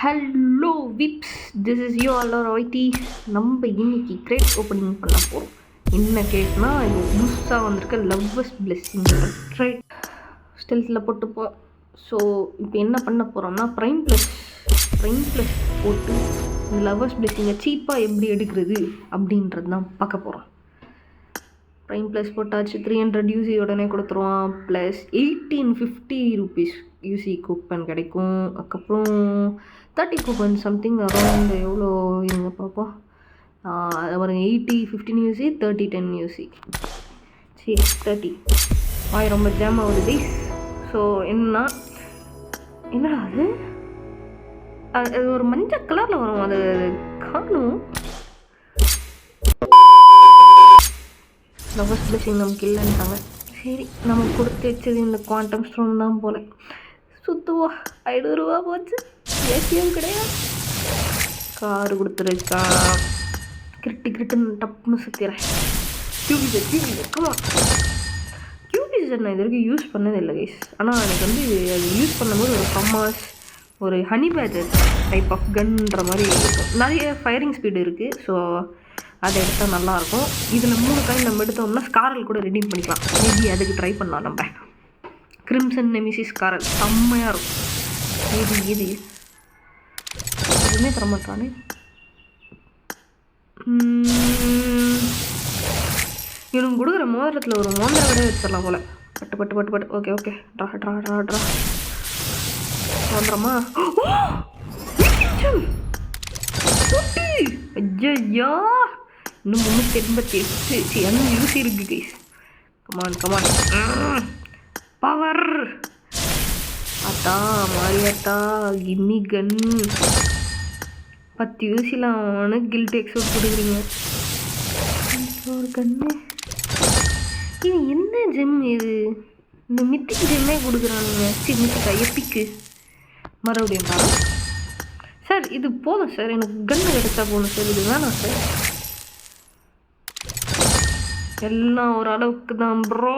Hello VIPs, this is you all YT. நம்ம இன்னைக்கு great opening பண்ண போகிறோம். என்ன கேட்குனா, இது புதுசாக வந்திருக்க லவ்வர்ஸ் பிளெஸ்ஸிங் ரைட் ஸ்டெல்த்தில் போட்டுப்போம். ஸோ இப்போ என்ன பண்ண போகிறோம்னா, ப்ரைம் ப்ளஸ் போட்டு இந்த லவ்வர்ஸ் பிளெஸ்ஸிங்கை சீப்பாக எப்படி எடுக்கிறது அப்படின்றது தான் பார்க்க போகிறோம். ப்ரைம் ப்ளஸ் போட்டாச்சு, 300 யூசி உடனே கொடுத்துருவான். ப்ளஸ் 1850 ரூபீஸ் யூசி கூப்பன் கிடைக்கும். அதுக்கப்புறம் 30 கூப்பன் சம்திங் அரௌண்ட் எவ்வளோ இருங்க பார்ப்போம். ஒரு 80 15 யூசி 30 10 யூசி சரி 30 ரொம்ப ஜாம் ஆகுது கைஸ். ஸோ என்னன்னா அது ஒரு மஞ்சள் கலரில் வரும், அது காணும். லவ்வர்ஸ் பிளெஸ்ஸிங் நமக்கு இல்லைன்ட்டாங்க. சரி, நமக்கு கொடுத்து வச்சது இந்த குவாண்டம் ஸ்டோன் தான் போல. சுத்துவா 500 ரூபா போச்சு. ஏசிஎம் கிடையாது. காரு கொடுத்துருக்கா. கிரிட்டுன்னு டப்புன்னு சுற்றிடுறேன். கியூபிசர் கமா. கியூபிசர் நான் இது வரைக்கும் யூஸ் பண்ணதே இல்லை கைஸ். ஆனால் எனக்கு வந்து அது யூஸ் பண்ணும்போது ஒரு ஃபம்மாஸ், ஒரு ஹனி பேஜர் டைப் ஆஃப் கன்ன்ற மாதிரி இருக்கும். நிறைய ஃபயரிங் ஸ்பீடு இருக்குது. ஸோ அதை எடுத்தால் நல்லாயிருக்கும். இதில் 3 காயின் நம்ம எடுத்தோம்னா ஸ்காரல் கூட ரெடீம் பண்ணிக்கலாம். மேபி அதுக்கு ட்ரை பண்ணலாம். நம்ம கிரிம்சன் நெமிசிஸ் ஸ்காரல் செம்மையாக இருக்கும். இது எதுவுமே தரமாட்டானே. இவனுக்கு கொடுக்குற மோதிரத்தில் ஒரு மோதிர விட வச்சிடலாம் போல். பட்டு ஓகே ட்ரா மோதிரமா. ஐயா, இன்னும் 388 அந்த யூஸ் இருக்கு கைஸ். கமான் பவர் அத்தா மாரியாத்தா கிம்மி கன். 10 யூசியில் அவனுக்கு கில்ட் எக்ஸோட் கொடுக்குறீங்க. ஒரு கண்ணு இது என்ன ஜெம்? இது இந்த மித்திக் ஜெம்மே கொடுக்குறானுங்க. சரி, மித்திக்கா எப்பிக்கு மறுபடியும் பாரு சார். இது போதும் சார், எனக்கு கன்று கிடைச்சா போகணும் சார். இது வேணாம் சார், எல்லாம் ஒரு அளவுக்கு தான் ப்ரோ.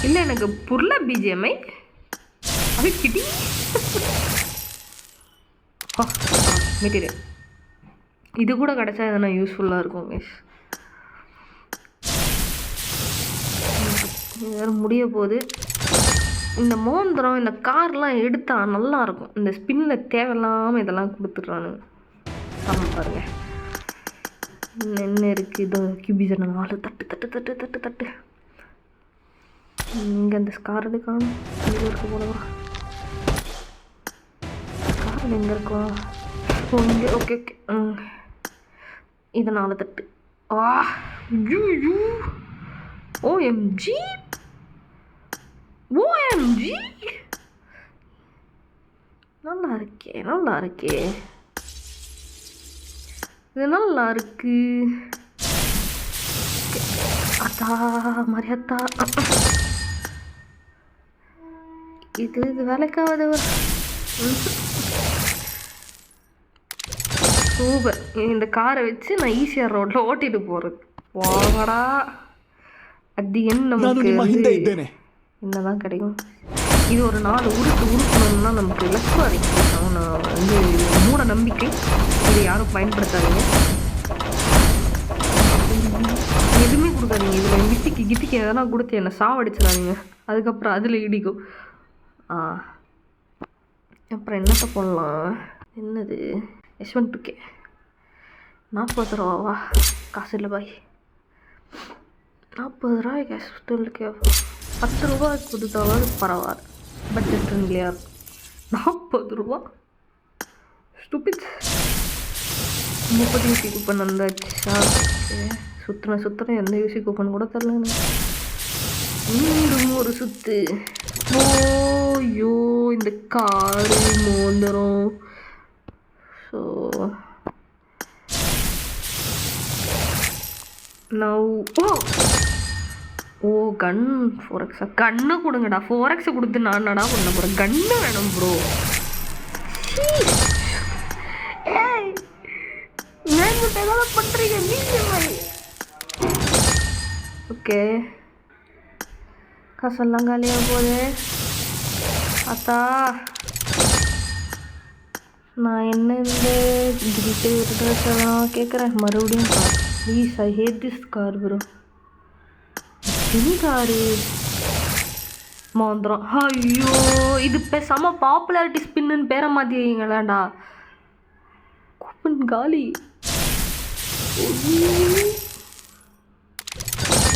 இல்லை, எனக்கு புர்ல பிஜிஎம்ஐ அது கிட்டி மெட்டீரியல் இது கூட கிடைச்சா எதனா யூஸ்ஃபுல்லாக இருக்கும் கைஸ். வேறு முடிய போகுது. இந்த மோந்திரம் இந்த கார்லாம் எடுத்தால் நல்லாயிருக்கும். இந்த ஸ்பின்னில் தேவையில்லாமல் இதெல்லாம் கொடுத்துட்றானுங்க. ஆமாம் பாருங்க, என்ன இருக்குது இதோ கியூபிசர் 4 தட்டு. இங்கே அந்த ஸ்கார் எடுக்கணும். இங்கே இருக்க போலவா ஸ்கார் எங்கே இருக்கும்? இங்கே ஓகே இது 4 தட்டு. ஓஎம்ஜி நல்லா இருக்கே இது நல்லா இருக்கு. அத்தா மரியாத்தா இது வேலைக்காவது சூப்பர். இந்த காரை வச்சு நான் ஈஸியாக ரோட்டில் ஓட்டிட்டு போகிறது. வாங்கடா, அது என்ன நமக்கு என்னதான் கிடைக்கும். இது ஒரு 4 உருட்டணும்னா நமக்கு லக்கு அதிகம். நான் வந்து மூட நம்பிக்கை, இதை யாரும் பயன்படுத்தாதீங்க. எதுவுமே கொடுக்காதீங்க. இதில் கித்திக்கு எதனா கொடுத்து என்னை சாவடிச்சிடாதீங்க. அதுக்கப்புறம் அதில் இடிக்கும். அப்புறம் என்னத்தை போடலாம்? என்னது S12K 40 ரூபாவா? காசு இல்லை பாய். 40 ரூபாய்க்கு S12K 10 ரூபா கொடுத்தாவது பரவாயில்ல. பட்ஜெட் ஃப்ரெண்ட்லியாக இருக்கும். 40 ரூபா ஸ்டூபிட். 30 யூசி கூப்பன் வந்தாச்சா? சுற்றுறேன் எந்த யூசி கூப்பன் கூட தரல. மீண்டும் ஒரு சுத்து. ஓய்யோ, இந்த காரு மோந்திரம். ஸோ கன் 4x கண்ணு கொடுங்கடா. 4x கொடுத்து நான் நடா பண்ண போகிறேன். கன்னு வேணும் ப்ரோ. ஏய், நான் போட்டு ஏதாவது பண்ணுறீங்க BGMI. ஓகே, காசெல்லாம் காலியாக போகுது. அத்தா நான் என்ன இந்த கிரிட்டு ட்ரெஸ்ஸெல்லாம் கேட்குறேன் மறுபடியும். Car please, I hate this car bro. Car மாந்திரம். ஐயோ, இது பேசாம பாப்புலாரிட்டி ஸ்பின்னு பேரை மாற்றி வைங்களேண்டா. கூப்பன் காலி.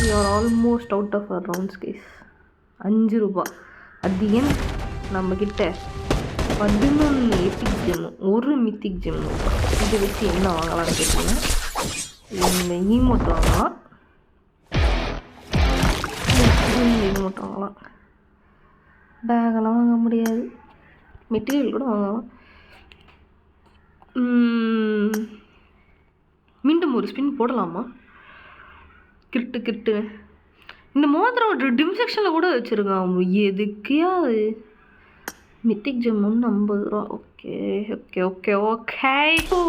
We are almost out of our rounds guys. 5 ரூபாய் அதிகம். நம்மக்கிட்ட 11 எபிக் ஜெம், ஒரு மித்திக் ஜெம். இதை வச்சு என்ன வாங்கலாம்னு கேட்டீங்கன்னா இந்த ஈமோட் வாங்கலாம். ஈமோட் வாங்கலாம். பேகெல்லாம் வாங்க முடியாது, மெட்டீரியல் கூட வாங்கலாம். மீண்டும் ஒரு ஸ்பின் போடலாமா? கிரிட்டு இந்த மோதிரம் ஒரு டிம் செக்ஷனில் கூட வச்சுருக்கான். எதுக்கையா அது? மித்திக் ஜெம் 50 ரூபா. Okay okay okay okay. ஓ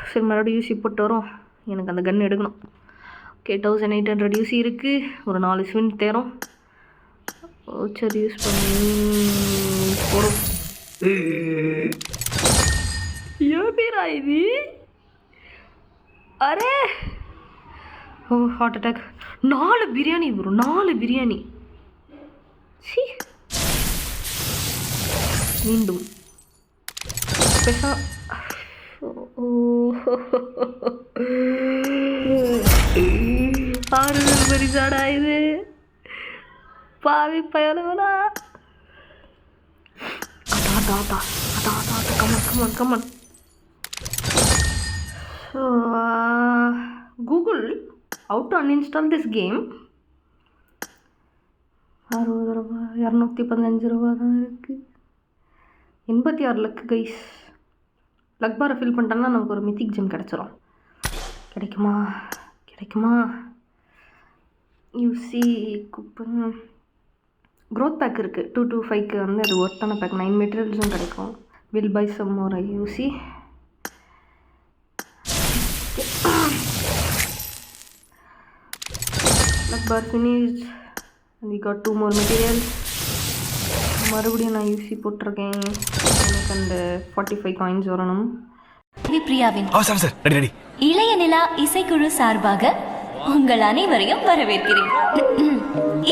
சரி, மறுபடியும் யூசி போட்டு வரோம். எனக்கு அந்த கன் எடுக்கணும். ஓகே, 1800 யூசி இருக்குது. ஒரு 4 ஸ்பின் தேரும். சரி, யூஸ் பண்ணி போகிறோம். ஏபிரா இது? அரே ஓ, heart attack. 4 biryani bro, 4 biryani. சி மீண்டும் பெசா. ஆறுதல் பரிசாடா இது. பாவி பயணவனா. Come on. Google how to uninstall this game. 60 ரூபா, 215 ரூபா தான் இருக்குது. 86 லக்கு கைஸ். லக் பாரை ஃபில் பண்ணிட்டோன்னா நமக்கு ஒரு மித்திக் ஜெம் கிடச்சிரும். கிடைக்குமா? யூசி கூப்பன் க்ரோத் பேக் இருக்குது. 225க்கு வந்து அது ஒர்த்தான பேக். 9 மெட்டீரியல்ஸும் கிடைக்கும். Will buy some more UC. லக் பார் finished and we got 2 more materials. மறுபடியும் நான் யூசி போட்டிருக்கேன். எனக்கு அந்த 45 காயின்ஸ் வரணும். பிரியாவின் இளைய நிலா இசைக்குழு சார்பாக உங்கள் அனைவரையும் வரவேற்கிறேன்.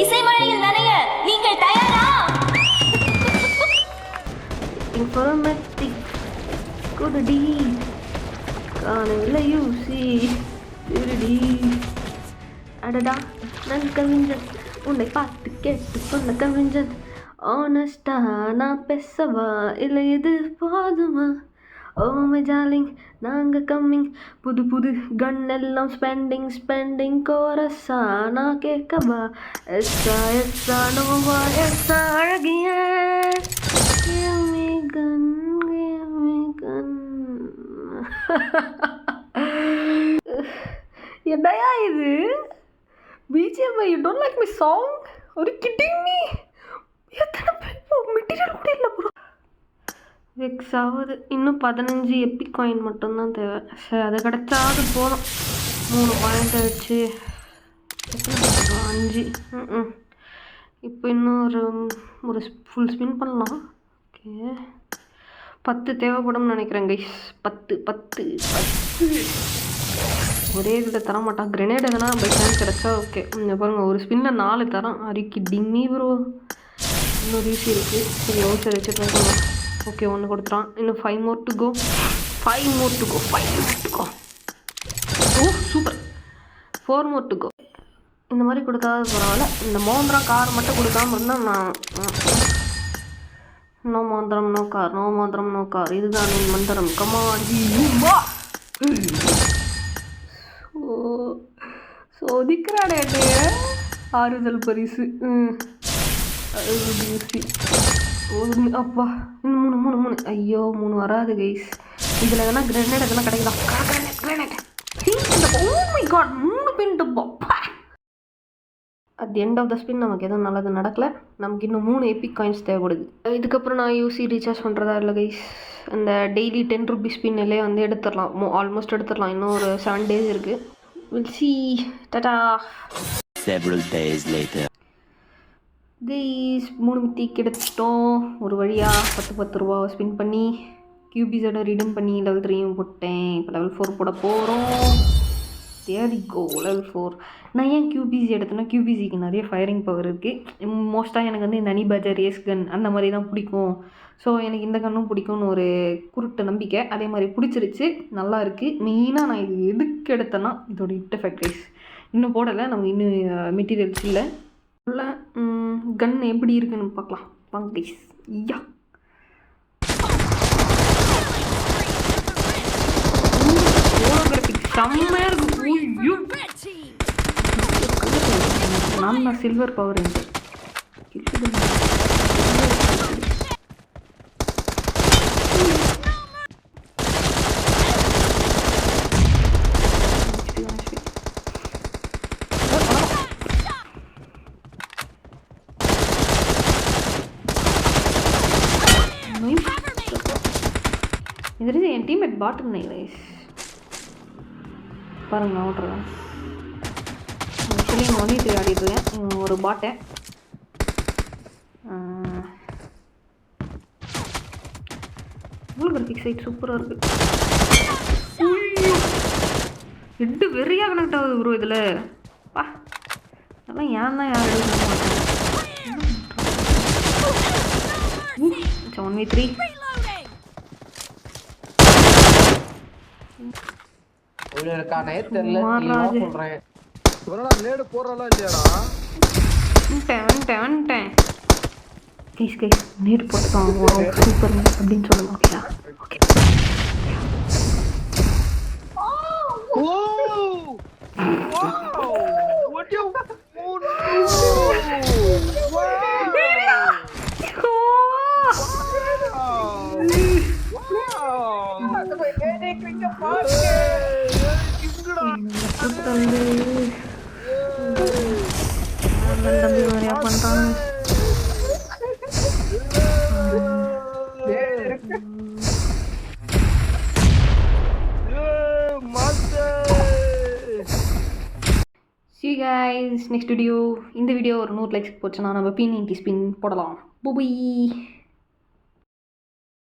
இசை மழையில் நனைய நீங்கள் தயாரா? இன்ஃபர்மேட்டிக் குருடி காணவில்லை யூசி திருடி. அடடா, நான் கவிஞன், உன்னை பார்த்து கேட்டு சொன்ன கவிஞன். ஆனஸ்டா நான் பேசவா இல்லை இது போதுமா? ஓ மை டார்லிங், நாங்கள் கம்மிங். புது கன் எல்லாம் ஸ்பெண்டிங் கோரஸா நான் கேட்கவா? எஸ்ஸா நோவா எஸ்ஸா அழகிய. Give me gun. என்னையா இது? BGMI, you don't like my song? Are you kidding me? எத்தனை மெட்டீரியல் கூட இல்லை ப்ரோ. வெக்ஸ் ஆகுது. இன்னும் 15 எப்பிக் காயின் மட்டும்தான் தேவை. சரி, அது கிடச்சாது போதும். 3 பாயிண்ட்டை வச்சு 5. இப்போ இன்னும் ஒரு ஃபுல் ஸ்பின் பண்ணலாம். ஓகே, 10 தேவைப்படும்னு நினைக்கிறேன் கைஸ். 10 ஒரே இதில் தர மாட்டான். கிரெனேட் எதனா பை சான்ஸ் கிடச்சா ஓகே. பாருங்கள், ஒரு ஸ்பின்னில் 4 தரோம். அரிக்கி டிம்மி ப்ரோ. இன்னொரு யூசி இருக்குது. சரி, ஓச்சர் வச்சு ட்ரை பண்ணலாம். ஓகே, 1 கொடுத்துறான். இன்னும் 5 more to go. Oh super. 4 more to go. இந்த மாதிரி கொடுத்தாது பரவாயில்ல. இந்த மோந்திரம் கார் மட்டும் கொடுக்காம இருந்தால் நான் நோ மோந்திரம் நோ கார். இதுதான் என் மந்திரம். கமான். சோதிக்கிறானே. ஆறுதல் பரிசு. அப்பா, இன்னும் 3. ஐயோ, 3 வராது கைஸ். இதில் எதனா கிரெனேட் எதனா கிடைக்குதா? கிரெனேட். ஓ மை காட், 3 பின் டப்பா. At the end of the spin நமக்கு எதுவும் நல்லது நடக்கலை. நமக்கு இன்னும் 3 எபிக் காயின்ஸ் தேவைப்படுது. இதுக்கப்புறம் நான் யூசி ரீசார்ஜ் பண்ணுறதா இல்லை கைஸ். இந்த டெய்லி 10 ருபீஸ் ஸ்பின்னிலே வந்து எடுத்துடலாம், ஆல்மோஸ்ட் எடுத்துடலாம். இன்னும் ஒரு 7 days இருக்குது. Will see. Tata. Several days later. Guys 3 mythic எடுத்துட்டோம் ஒரு வழியாக. 10 ரூபா ஸ்பின் பண்ணி கியூபிஸோட ரிடம் பண்ணி லெவல் 3யும் போட்டேன். இப்போ லெவல் 4 போட போகிறோம். தேர் கோ லெவல் 4. நான் ஏன் கியூபிசி எடுத்தேன்னா கியூபிசிக்கு நிறைய ஃபயரிங் பவர் இருக்குது. மோஸ்ட்டாக எனக்கு வந்து இந்த அனிபஜர் ரேஸ் கன் அந்த மாதிரி தான் பிடிக்கும். ஸோ எனக்கு இந்த கன்னும் பிடிக்கும்னு ஒரு குருட்டு நம்பிக்கை. அதே மாதிரி பிடிச்சிருச்சு, நல்லா இருக்குது. மெயினாக நான் இது எதுக்கு எடுத்தேன்னா இதோட ஹிட் எஃபெக்ட் கைஸ். இன்னும் போடலை, நமக்கு இன்னும் மெட்டீரியல்ஸ் இல்லை. உள்ள கன் எப்படி இருக்குன்னு பார்க்கலாம் வாங்க கைஸ். ஐயா செம்மையாக இருக்கு. நான் தான் சில்வர் பவர் எங்க இது என் டீம்மேட் பாட்டு நைஸ் பாருங்க. நான் ஓட்டுறேன் ஆக்சுவலி இங்கே வந்து ஆடிட்டுருக்கேன். ஒரு பாட்டை கிராஃபிக் சைட் சூப்பராக இருக்குது. ஹெட்டு வெறியாக கனெக்ட் ஆகுது ப்ரோ இதில். பா அதெல்லாம் ஏன் தான் யார் எடுக்க மாட்டேன். 1v3 இருக்கானே தெரியல. சொல்றேன் இவனடா நேடு போறறல இல்லையாடா. வந்துட்டேன் கைஸ் நேடு போட்டுதான் சூப்பர் அப்படின்னு சொல்லலாம். ஓகேடா ஓகே. ஓ வாட் யூ தம்பி நிறையா பண்ணுறாங்க. See you guys next video. இந்த வீடியோ ஒரு 100 likes போச்சுன்னா நம்ம P90 ஸ்பின் போடலாம். புபி.